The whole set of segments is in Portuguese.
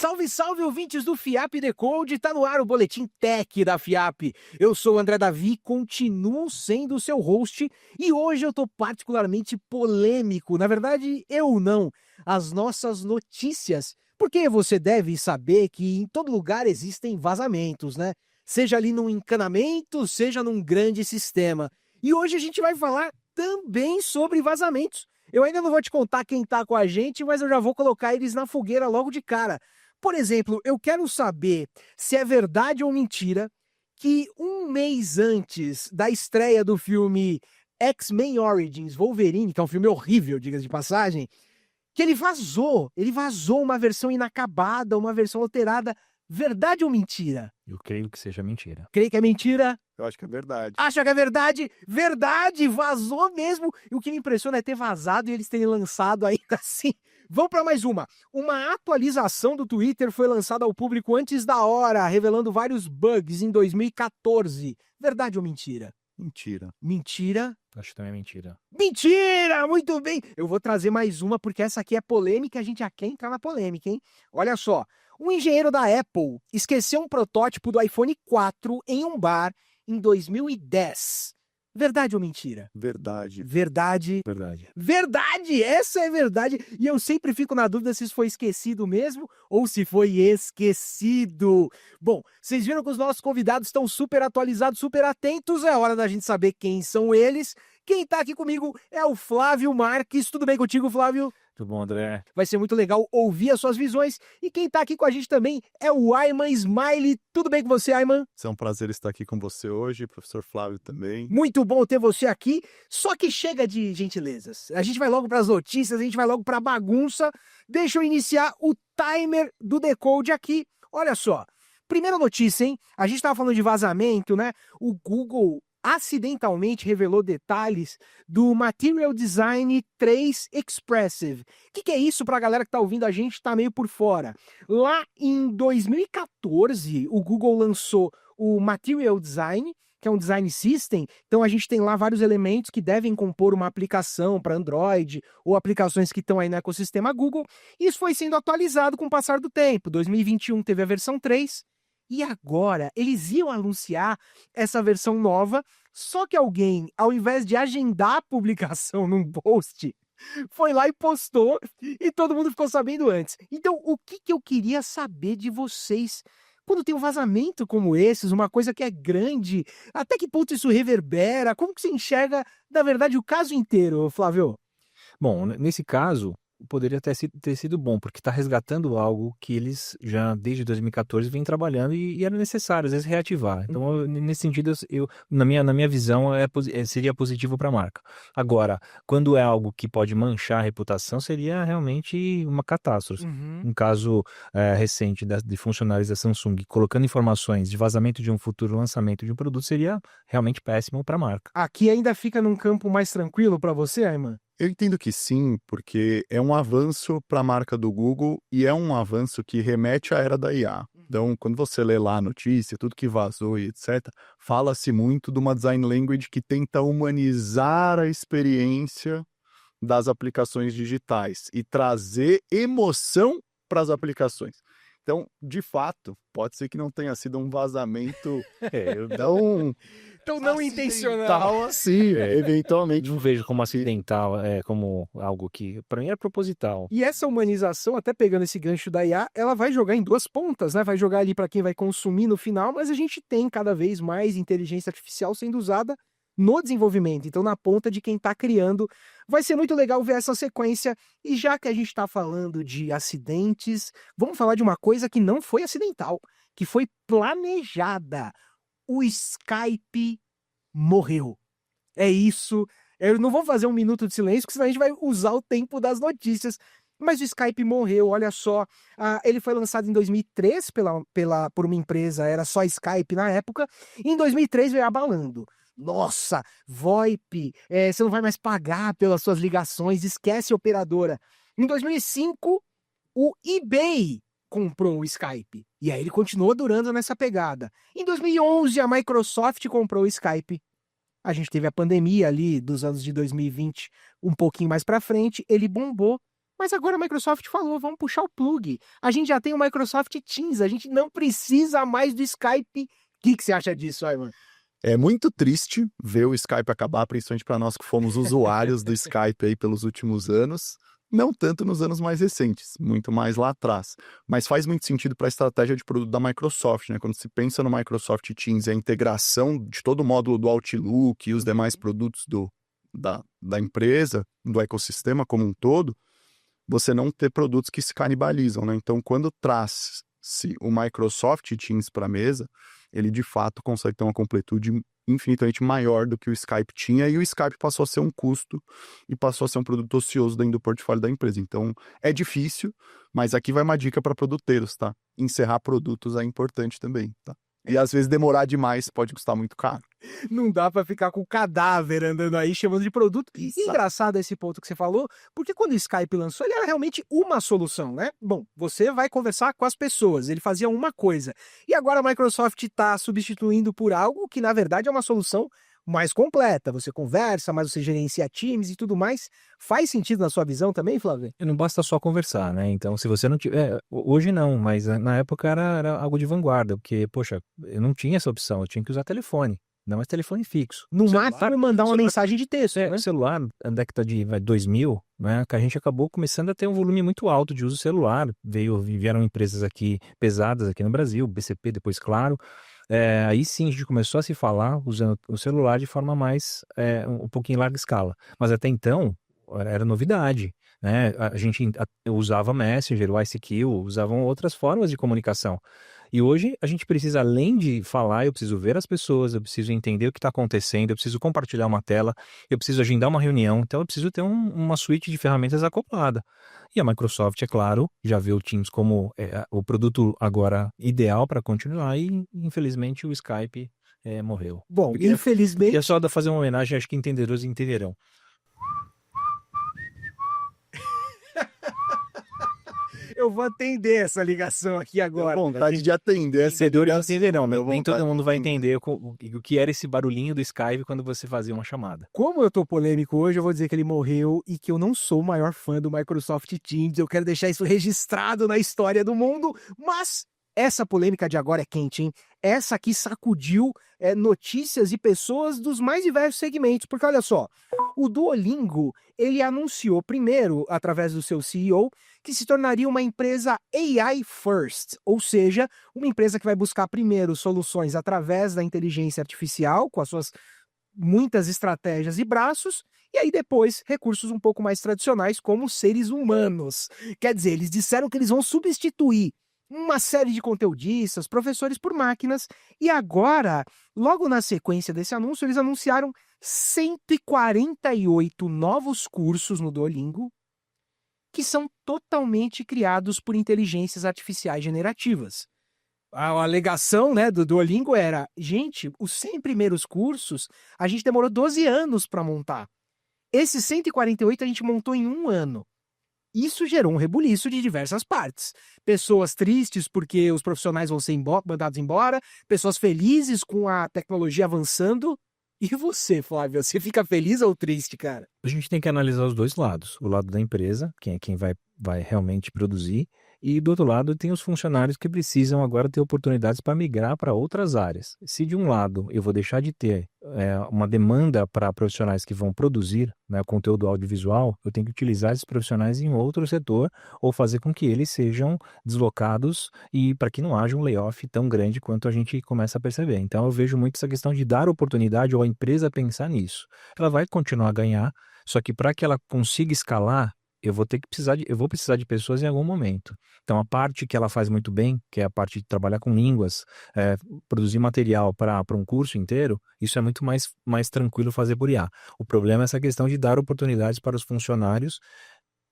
Salve, salve, ouvintes do FIAP Decode, tá no ar o Boletim Tech da FIAP. Eu sou o André Davi, continuo sendo o seu host e hoje eu tô particularmente polêmico. Na verdade, eu não, as nossas notícias. Porque você deve saber que em todo lugar existem vazamentos, né? Seja ali num encanamento, seja num grande sistema. E hoje a gente vai falar também sobre vazamentos. Eu ainda não vou te contar quem tá com a gente, mas eu já vou colocar eles na fogueira logo de cara. Por exemplo, eu quero saber se é verdade ou mentira que um mês antes da estreia do filme X-Men Origins Wolverine, que é um filme horrível, diga-se de passagem, que ele vazou uma versão inacabada, uma versão alterada. Verdade ou mentira? Eu creio que seja mentira. Creio que é mentira. Eu acho que é verdade. Acha que é verdade? Verdade, vazou mesmo. E o que me impressiona é ter vazado e eles terem lançado ainda assim. Vamos para mais uma. Uma atualização do Twitter foi lançada ao público antes da hora, revelando vários bugs em 2014. Verdade ou mentira? Mentira. Mentira. Acho que também é mentira. Mentira! Muito bem! Eu vou trazer mais uma porque essa aqui é polêmica, a gente já quer entrar na polêmica, hein? Olha só. Um engenheiro da Apple esqueceu um protótipo do iPhone 4 em um bar em 2010. Verdade ou mentira? Verdade. Verdade. Verdade. Verdade! Essa é verdade. E eu sempre fico na dúvida se isso foi esquecido mesmo ou se foi esquecido. Bom, vocês viram que os nossos convidados estão super atualizados, super atentos. É hora da gente saber quem são eles. Quem tá aqui comigo é o Flávio Marques. Tudo bem contigo, Flávio? Tudo bom, André? Vai ser muito legal ouvir as suas visões. E quem tá aqui com a gente também é o Ayman Smiley. Tudo bem com você, Ayman? É um prazer estar aqui com você hoje, professor Flávio também. Muito bom ter você aqui. Só que chega de gentilezas. A gente vai logo para as notícias, a gente vai logo para a bagunça. Deixa eu iniciar o timer do Decode aqui. Olha só. Primeira notícia, hein? A gente estava falando de vazamento, né? O Google acidentalmente revelou detalhes do Material Design 3 Expressive. O que é isso para a galera que está ouvindo a gente tá meio por fora? Lá em 2014, o Google lançou o Material Design, que é um design system. Então a gente tem lá vários elementos que devem compor uma aplicação para Android ou aplicações que estão aí no ecossistema Google. Isso foi sendo atualizado com o passar do tempo. 2021 teve a versão 3. E agora, eles iam anunciar essa versão nova, só que alguém, ao invés de agendar a publicação num post, foi lá e postou, e todo mundo ficou sabendo antes. Então, o que eu queria saber de vocês, quando tem um vazamento como esses, uma coisa que é grande, até que ponto isso reverbera? Como que você enxerga, na verdade, o caso inteiro, Flávio? Bom, nesse caso, poderia ter sido bom, porque está resgatando algo que eles já, desde 2014, vêm trabalhando e era necessário, às vezes, reativar. Então, nesse sentido, na minha visão, seria positivo para a marca. Agora, quando é algo que pode manchar a reputação, seria realmente uma catástrofe. Um caso recente de funcionários da Samsung colocando informações de vazamento de um futuro lançamento de um produto seria realmente péssimo para a marca. Aqui ainda fica num campo mais tranquilo para você, Ayman? Eu entendo que sim, porque é um avanço para a marca do Google e é um avanço que remete à era da IA. Então, quando você lê lá a notícia, tudo que vazou e etc., fala-se muito de uma design language que tenta humanizar a experiência das aplicações digitais e trazer emoção para as aplicações. Então, de fato, pode ser que não tenha sido um vazamento Então não intencional. assim, eventualmente. Não vejo como acidental, como algo que, para mim, é proposital. E essa humanização, até pegando esse gancho da IA, ela vai jogar em duas pontas, né? Vai jogar ali para quem vai consumir no final, mas a gente tem cada vez mais inteligência artificial sendo usada no desenvolvimento. Então, na ponta de quem está criando, vai ser muito legal ver essa sequência. E já que a gente está falando de acidentes, vamos falar de uma coisa que não foi acidental, que foi planejada. O Skype morreu. É isso. Eu não vou fazer um minuto de silêncio, porque senão a gente vai usar o tempo das notícias. Mas o Skype morreu, olha só. Ele foi lançado em 2003 por uma empresa, era só Skype na época. E em 2003 veio abalando. Nossa, VoIP, você não vai mais pagar pelas suas ligações, esquece a operadora. Em 2005, o eBay comprou o Skype. E aí ele continuou durando nessa pegada. Em 2011, a Microsoft comprou o Skype. A gente teve a pandemia ali dos anos de 2020, um pouquinho mais pra frente, ele bombou. Mas agora a Microsoft falou, vamos puxar o plug. A gente já tem o Microsoft Teams, a gente não precisa mais do Skype. O que você acha disso, Ayman? É muito triste ver o Skype acabar, principalmente para nós que fomos usuários do Skype aí pelos últimos anos. Não tanto nos anos mais recentes, muito mais lá atrás. Mas faz muito sentido para a estratégia de produto da Microsoft, né? Quando se pensa no Microsoft Teams e a integração de todo o módulo do Outlook e os demais produtos da empresa, do ecossistema como um todo, você não ter produtos que se canibalizam, né? Então, quando traz-se o Microsoft Teams para a mesa, ele de fato consegue ter uma completude infinitamente maior do que o Skype tinha, e o Skype passou a ser um custo e passou a ser um produto ocioso dentro do portfólio da empresa. Então, é difícil, mas aqui vai uma dica para produteiros, tá? Encerrar produtos é importante também, tá? E às vezes demorar demais pode custar muito caro. Não dá pra ficar com o cadáver andando aí chamando de produto. E engraçado esse ponto que você falou, porque quando o Skype lançou, ele era realmente uma solução, né? Bom, você vai conversar com as pessoas, ele fazia uma coisa. E agora a Microsoft está substituindo por algo que, na verdade, é uma solução mais completa. Você conversa, mas você gerencia times e tudo mais. Faz sentido na sua visão também, Flávio? E não basta só conversar, né? Então, se você não tiver. Hoje não, mas na época era algo de vanguarda, porque, poxa, eu não tinha essa opção, eu tinha que usar telefone. Não mais telefone fixo. No máximo, mandar uma mensagem de texto, né? O celular, na década de 2000, né, que a gente acabou começando a ter um volume muito alto de uso celular. Vieram empresas aqui pesadas aqui no Brasil, BCP, depois Claro. Aí sim a gente começou a se falar usando o celular de forma mais, um pouquinho em larga escala. Mas até então, era novidade, né? A gente usava Messenger, o ICQ, usavam outras formas de comunicação. E hoje a gente precisa, além de falar, eu preciso ver as pessoas, eu preciso entender o que está acontecendo, eu preciso compartilhar uma tela, eu preciso agendar uma reunião, então eu preciso ter uma suíte de ferramentas acoplada. E a Microsoft, é claro, já vê o Teams como o produto agora ideal para continuar, e infelizmente o Skype morreu. Bom, E infelizmente... é só fazer uma homenagem, acho que entendedores entenderão. Eu vou atender essa ligação aqui agora. Vontade de atender essa Entendedores ligação. entenderão, mas Deu nem todo vontade mundo de vai atender. entender o que era esse barulhinho do Skype quando você fazia uma chamada. Como eu tô polêmico hoje, eu vou dizer que ele morreu e que eu não sou o maior fã do Microsoft Teams. Eu quero deixar isso registrado na história do mundo, mas essa polêmica de agora é quente, hein? Essa aqui sacudiu notícias e pessoas dos mais diversos segmentos, porque olha só, o Duolingo, ele anunciou primeiro, através do seu CEO, que se tornaria uma empresa AI First, ou seja, uma empresa que vai buscar primeiro soluções através da inteligência artificial, com as suas muitas estratégias e braços, e aí depois recursos um pouco mais tradicionais, como seres humanos. Quer dizer, eles disseram que eles vão substituir uma série de conteudistas, professores por máquinas, e agora, logo na sequência desse anúncio, eles anunciaram 148 novos cursos no Duolingo, que são totalmente criados por inteligências artificiais generativas. A alegação, né, do Duolingo era, gente, os 100 primeiros cursos a gente demorou 12 anos para montar. Esses 148 a gente montou em 1 ano. Isso gerou um rebuliço de diversas partes. Pessoas tristes porque os profissionais vão ser mandados embora, pessoas felizes com a tecnologia avançando. E você, Flávio, você fica feliz ou triste, cara? A gente tem que analisar os dois lados. O lado da empresa, quem vai realmente produzir, e do outro lado tem os funcionários que precisam agora ter oportunidades para migrar para outras áreas. Se de um lado eu vou deixar de ter uma demanda para profissionais que vão produzir, né, conteúdo audiovisual, eu tenho que utilizar esses profissionais em outro setor ou fazer com que eles sejam deslocados e para que não haja um layoff tão grande quanto a gente começa a perceber. Então eu vejo muito essa questão de dar oportunidade ou a empresa pensar nisso. Ela vai continuar a ganhar, só que para que ela consiga escalar, eu vou precisar de pessoas em algum momento. Então, a parte que ela faz muito bem, que é a parte de trabalhar com línguas, produzir material para um curso inteiro, isso é muito mais tranquilo fazer por IA. O problema é essa questão de dar oportunidades para os funcionários,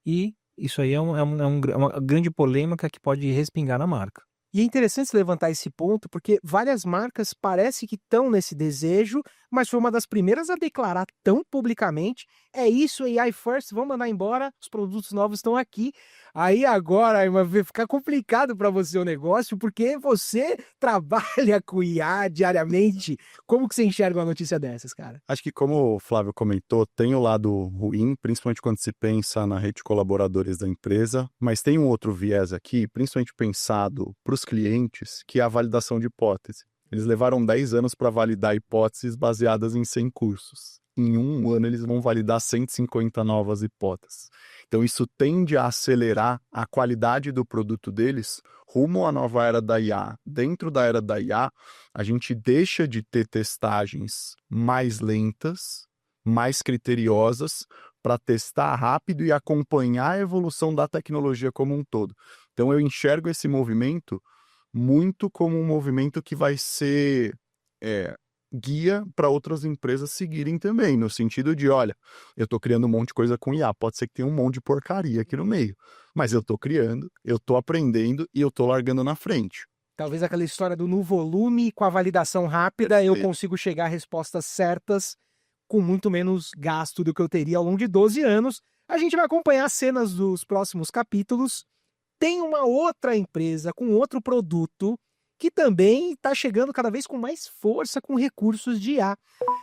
e isso aí é uma grande polêmica que pode respingar na marca. E é interessante se levantar esse ponto, porque várias marcas parece que estão nesse desejo, mas foi uma das primeiras a declarar tão publicamente: é isso, AI first, vamos mandar embora, os produtos novos estão aqui. Aí agora vai ficar complicado para você o negócio, porque você trabalha com IA diariamente. Como que você enxerga uma notícia dessas, cara? Acho que, como o Flávio comentou, tem o lado ruim, principalmente quando se pensa na rede de colaboradores da empresa, mas tem um outro viés aqui, principalmente pensado para os clientes, que é a validação de hipótese. Eles levaram 10 anos para validar hipóteses baseadas em 100 cursos. Em um ano, eles vão validar 150 novas hipóteses. Então, isso tende a acelerar a qualidade do produto deles rumo à nova era da IA. Dentro da era da IA, a gente deixa de ter testagens mais lentas, mais criteriosas, para testar rápido e acompanhar a evolução da tecnologia como um todo. Então, eu enxergo esse movimento muito como um movimento que vai ser guia para outras empresas seguirem também, no sentido de, olha, eu estou criando um monte de coisa com IA, pode ser que tenha um monte de porcaria aqui no meio, mas eu estou criando, eu estou aprendendo e eu estou largando na frente. Talvez aquela história do no volume, com a validação rápida, eu consigo chegar a respostas certas com muito menos gasto do que eu teria ao longo de 12 anos. A gente vai acompanhar as cenas dos próximos capítulos. Tem uma outra empresa com outro produto que também está chegando cada vez com mais força com recursos de IA.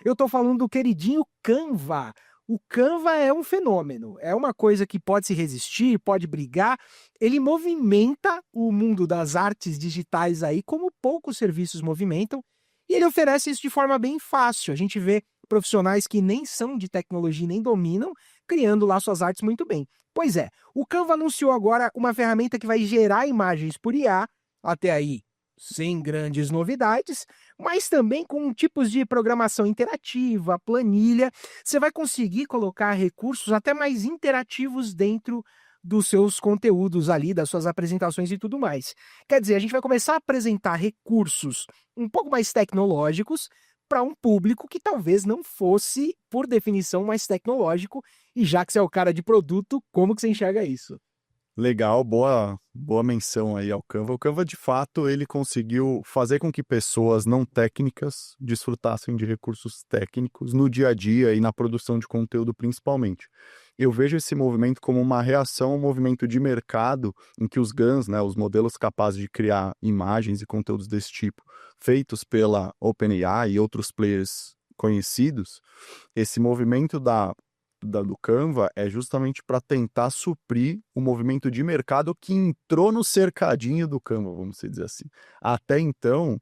Eu estou falando do queridinho Canva. O Canva é um fenômeno, é uma coisa que pode se resistir, pode brigar. Ele movimenta o mundo das artes digitais aí como poucos serviços movimentam, e ele oferece isso de forma bem fácil. A gente vê profissionais que nem são de tecnologia, nem dominam, criando lá suas artes muito bem. Pois é, o Canva anunciou agora uma ferramenta que vai gerar imagens por IA, até aí sem grandes novidades, mas também com tipos de programação interativa, planilha. Você vai conseguir colocar recursos até mais interativos dentro dos seus conteúdos ali, das suas apresentações e tudo mais. Quer dizer, a gente vai começar a apresentar recursos um pouco mais tecnológicos para um público que talvez não fosse, por definição, mais tecnológico. E já que você é o cara de produto, como que você enxerga isso? Legal, boa menção aí ao Canva. O Canva, de fato, ele conseguiu fazer com que pessoas não técnicas desfrutassem de recursos técnicos no dia a dia e na produção de conteúdo, principalmente. Eu vejo esse movimento como uma reação ao movimento de mercado em que os GANs, né, os modelos capazes de criar imagens e conteúdos desse tipo, feitos pela OpenAI e outros players conhecidos, esse movimento do Canva é justamente para tentar suprir o movimento de mercado que entrou no cercadinho do Canva, vamos dizer assim. Até então,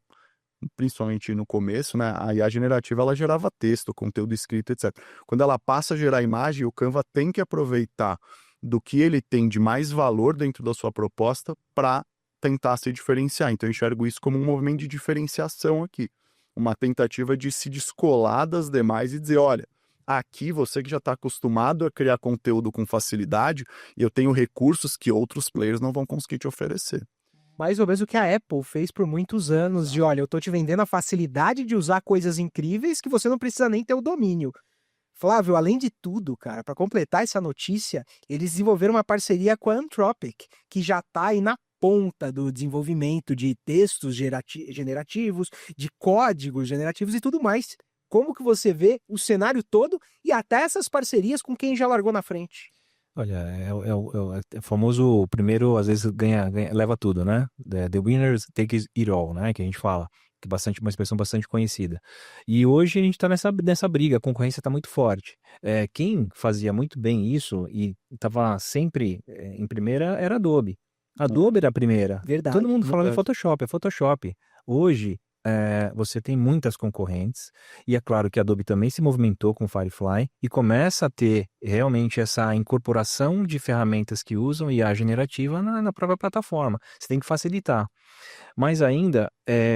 principalmente no começo, né, a IA generativa ela gerava texto, conteúdo escrito, etc. Quando ela passa a gerar imagem, o Canva tem que aproveitar do que ele tem de mais valor dentro da sua proposta para tentar se diferenciar. Então eu enxergo isso como um movimento de diferenciação aqui. Uma tentativa de se descolar das demais e dizer, olha, aqui você que já está acostumado a criar conteúdo com facilidade, eu tenho recursos que outros players não vão conseguir te oferecer. Mais ou menos o que a Apple fez por muitos anos, de olha, eu estou te vendendo a facilidade de usar coisas incríveis que você não precisa nem ter o domínio. Flávio, além de tudo, cara, para completar essa notícia, eles desenvolveram uma parceria com a Anthropic, que já está aí na ponta do desenvolvimento de textos generativos, de códigos generativos e tudo mais. Como que você vê o cenário todo e até essas parcerias com quem já largou na frente? Olha, é o famoso primeiro, às vezes leva tudo, né? The winners take it all, né? Que a gente fala, que é uma expressão bastante conhecida. E hoje a gente está nessa briga, a concorrência está muito forte. Quem fazia muito bem isso e estava sempre em primeira era a Adobe. A Adobe era a primeira. Verdade. Todo mundo falava em Photoshop, é Photoshop. Hoje, você tem muitas concorrentes, e é claro que a Adobe também se movimentou com o Firefly e começa a ter realmente essa incorporação de ferramentas que usam IA generativa na própria plataforma. Você tem que facilitar. Mas ainda,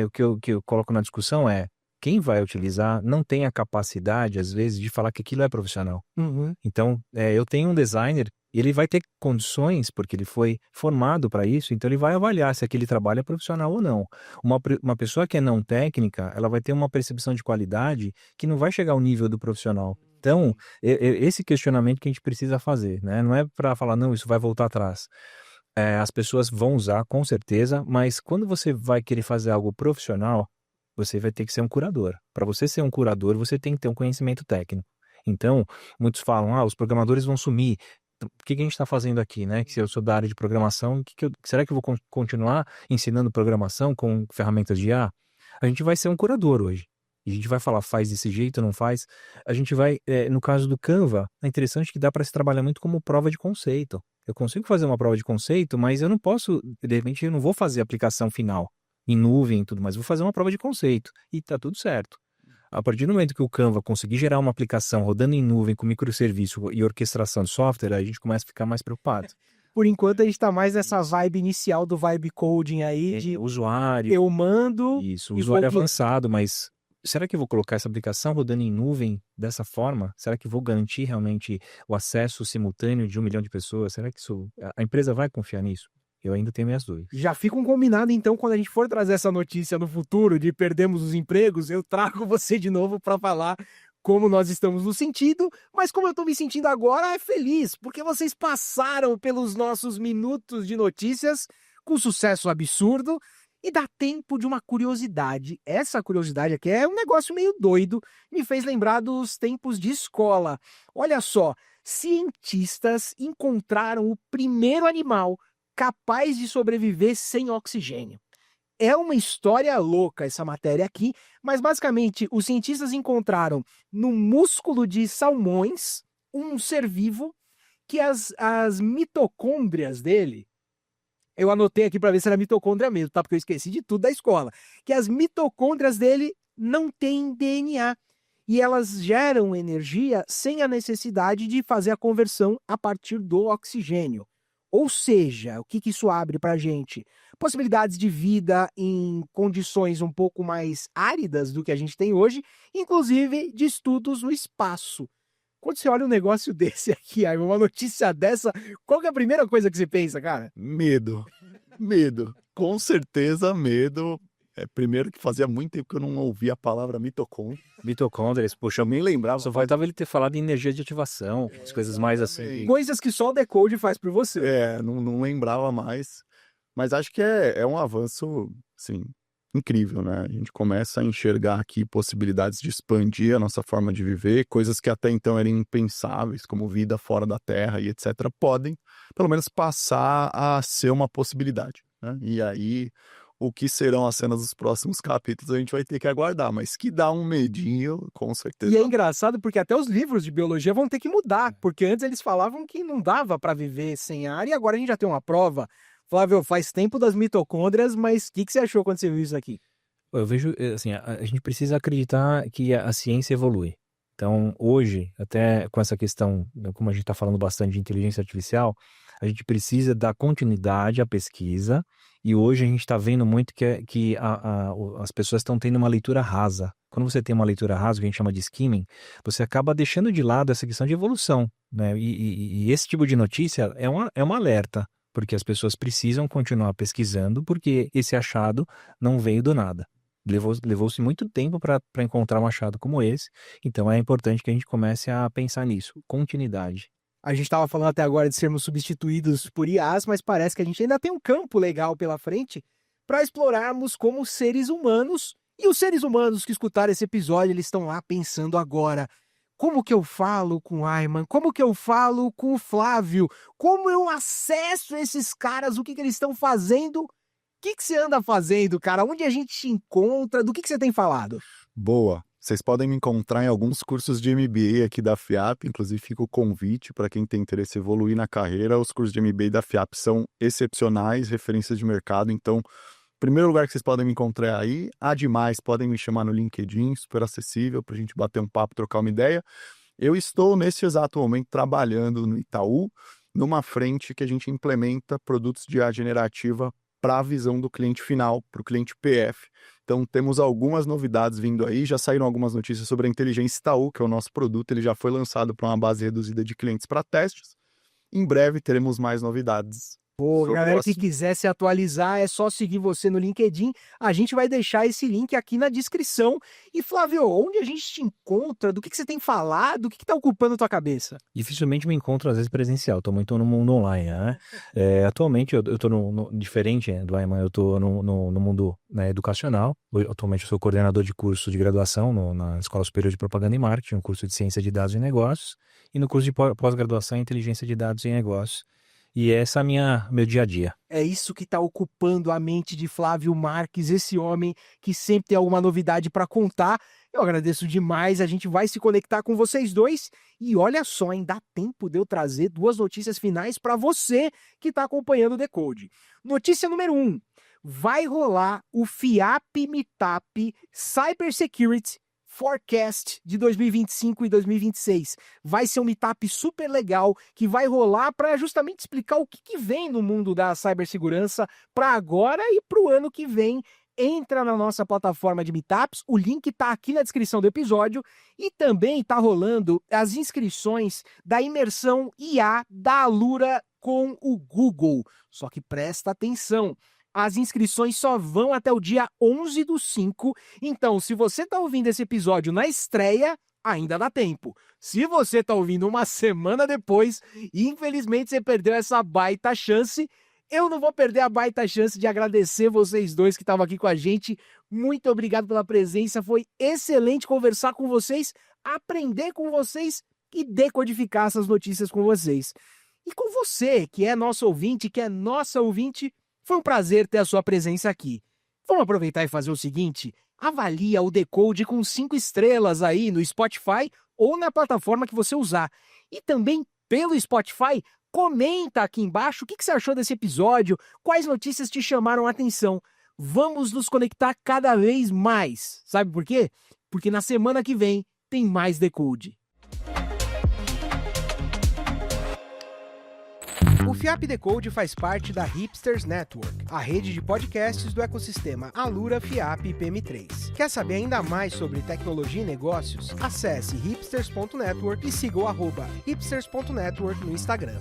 o que eu coloco na discussão é, quem vai utilizar não tem a capacidade, às vezes, de falar que aquilo é profissional. Uhum. Então, eu tenho um designer, ele vai ter condições, porque ele foi formado para isso, então ele vai avaliar se aquele trabalho é profissional ou não. Uma pessoa que é não técnica, ela vai ter uma percepção de qualidade que não vai chegar ao nível do profissional. Então, esse questionamento que a gente precisa fazer, né? Não é para falar, não, isso vai voltar atrás. As pessoas vão usar, com certeza, mas quando você vai querer fazer algo profissional, você vai ter que ser um curador. Para você ser um curador, você tem que ter um conhecimento técnico. Então, muitos falam, os programadores vão sumir. Então, o que a gente está fazendo aqui, né? Que se eu sou da área de programação, será que eu vou continuar ensinando programação com ferramentas de IA? A gente vai ser um curador hoje. E a gente vai falar, faz desse jeito, não faz. A gente vai, no caso do Canva, é interessante que dá para se trabalhar muito como prova de conceito. Eu consigo fazer uma prova de conceito, mas eu não posso, de repente, eu não vou fazer a aplicação final em nuvem e tudo mais. Vou fazer uma prova de conceito e tá tudo certo. A partir do momento que o Canva conseguir gerar uma aplicação rodando em nuvem com microserviço e orquestração de software, aí a gente começa a ficar mais preocupado. Por enquanto, a gente tá mais nessa vibe inicial do vibe coding aí, de usuário. eu mando. Isso, e usuário vou- avançado, mas será que eu vou colocar essa aplicação rodando em nuvem dessa forma? Será que vou garantir realmente o acesso simultâneo de 1 milhão de pessoas? Será que a empresa vai confiar nisso? Eu ainda tenho minhas dúvidas. Já fica um combinado, então, quando a gente for trazer essa notícia no futuro de perdemos os empregos, eu trago você de novo para falar como nós estamos no sentido, mas como eu tô me sentindo agora é feliz, porque vocês passaram pelos nossos minutos de notícias com sucesso absurdo e dá tempo de uma curiosidade. Essa curiosidade aqui é um negócio meio doido, me fez lembrar dos tempos de escola. Olha só, cientistas encontraram o primeiro animal capaz de sobreviver sem oxigênio. É uma história louca essa matéria aqui, mas basicamente os cientistas encontraram no músculo de salmões um ser vivo que as mitocôndrias dele, eu anotei aqui para ver se era mitocôndria mesmo, tá? Porque eu esqueci de tudo da escola, que as mitocôndrias dele não têm DNA e elas geram energia sem a necessidade de fazer a conversão a partir do oxigênio. Ou seja, o que isso abre para a gente? Possibilidades de vida em condições um pouco mais áridas do que a gente tem hoje, inclusive de estudos no espaço. Quando você olha um negócio desse aqui, aí uma notícia dessa, qual que é a primeira coisa que você pensa, cara? Medo. Medo. Com certeza, medo. Primeiro que fazia muito tempo que eu não ouvia a palavra mitocôndria. Mitocôndrias, poxa, Eu nem lembrava. só faltava ele ter falado em energia de ativação, as coisas mais assim. exatamente. Coisas que só o Decode faz por você. Não lembrava mais. Mas acho que é um avanço, assim, incrível, né? A gente começa a enxergar aqui possibilidades de expandir a nossa forma de viver, coisas que até então eram impensáveis, como vida fora da Terra e etc., podem, pelo menos, passar a ser uma possibilidade, né? E aí, o que serão as cenas dos próximos capítulos a gente vai ter que aguardar, mas que dá um medinho, com certeza. E é engraçado porque até os livros de biologia vão ter que mudar, porque antes eles falavam que não dava para viver sem ar e agora a gente já tem uma prova. Flávio, faz tempo das mitocôndrias, mas o que você achou quando você viu isso aqui? Eu vejo, assim, a gente precisa acreditar que a ciência evolui. Então, hoje, até com essa questão, como a gente está falando bastante de inteligência artificial, a gente precisa dar continuidade à pesquisa e hoje a gente está vendo muito que as pessoas estão tendo uma leitura rasa. Quando você tem uma leitura rasa, que a gente chama de skimming, você acaba deixando de lado essa questão de evolução, né? E esse tipo de notícia é um alerta, porque as pessoas precisam continuar pesquisando, porque esse achado não veio do nada. Levou-se muito tempo para encontrar um achado como esse, então é importante que a gente comece a pensar nisso, continuidade. A gente estava falando até agora de sermos substituídos por IAs, mas parece que a gente ainda tem um campo legal pela frente para explorarmos como seres humanos. E os seres humanos que escutaram esse episódio, eles estão lá pensando agora: como que eu falo com o Ayman? Como que eu falo com o Flávio? Como eu acesso esses caras? O que eles estão fazendo? O que você anda fazendo, cara? Onde a gente te encontra? Do que você tem falado? Boa. Vocês podem me encontrar em alguns cursos de MBA aqui da FIAP, inclusive fica o convite para quem tem interesse em evoluir na carreira. Os cursos de MBA da FIAP são excepcionais, referências de mercado, então, primeiro lugar que vocês podem me encontrar aí. Demais, podem me chamar no LinkedIn, super acessível, para a gente bater um papo, trocar uma ideia. Eu estou, nesse exato momento, trabalhando no Itaú, numa frente que a gente implementa produtos de IA generativa para a visão do cliente final, para o cliente PF. Então, temos algumas novidades vindo aí, já saíram algumas notícias sobre a Inteligência Itaú, que é o nosso produto, ele já foi lançado para uma base reduzida de clientes para testes. Em breve teremos mais novidades Pô, Sou galera que próximo. quiser se atualizar, é só seguir você no LinkedIn. A gente vai deixar esse link aqui na descrição. E, Flávio, onde a gente te encontra? Do que você tem falado? O que tá ocupando a tua cabeça? Dificilmente me encontro, às vezes, presencial. Estou muito no mundo online, né? Atualmente, eu estou diferente do Ayman, eu estou no mundo, né, educacional. Atualmente, eu sou coordenador de curso de graduação na Escola Superior de Propaganda e Marketing, um curso de Ciência de Dados e Negócios, e no curso de pós-graduação em Inteligência de Dados e Negócios. E essa é meu dia a dia. É isso que está ocupando a mente de Flávio Marques, esse homem que sempre tem alguma novidade para contar. Eu agradeço demais, a gente vai se conectar com vocês dois. E olha só, hein, dá tempo de eu trazer 2 notícias finais para você que está acompanhando o Decode. Notícia número 1. Vai rolar o FIAP Meetup Cybersecurity Forecast de 2025 e 2026. Vai ser um meetup super legal que vai rolar para justamente explicar o que vem no mundo da cibersegurança para agora e para o ano que vem. Entra na nossa plataforma de meetups, o link está aqui na descrição do episódio e também está rolando as inscrições da imersão IA da Alura com o Google. Só que presta atenção. As inscrições só vão até o dia 11/5, então se você está ouvindo esse episódio na estreia, ainda dá tempo. Se você está ouvindo uma semana depois, infelizmente você perdeu essa baita chance. Eu não vou perder a baita chance de agradecer vocês dois que estavam aqui com a gente. Muito obrigado pela presença, foi excelente conversar com vocês, aprender com vocês e decodificar essas notícias com vocês. E com você, que é nosso ouvinte, que é nossa ouvinte, foi um prazer ter a sua presença aqui. Vamos aproveitar e fazer o seguinte: avalia o Decode com 5 estrelas aí no Spotify ou na plataforma que você usar. E também pelo Spotify, comenta aqui embaixo o que você achou desse episódio, quais notícias te chamaram a atenção. Vamos nos conectar cada vez mais. Sabe por quê? Porque na semana que vem tem mais Decode. O FIAP Decode faz parte da Hipsters Network, a rede de podcasts do ecossistema Alura, FIAP e PM3. Quer saber ainda mais sobre tecnologia e negócios? Acesse hipsters.network e siga o @hipsters.network no Instagram.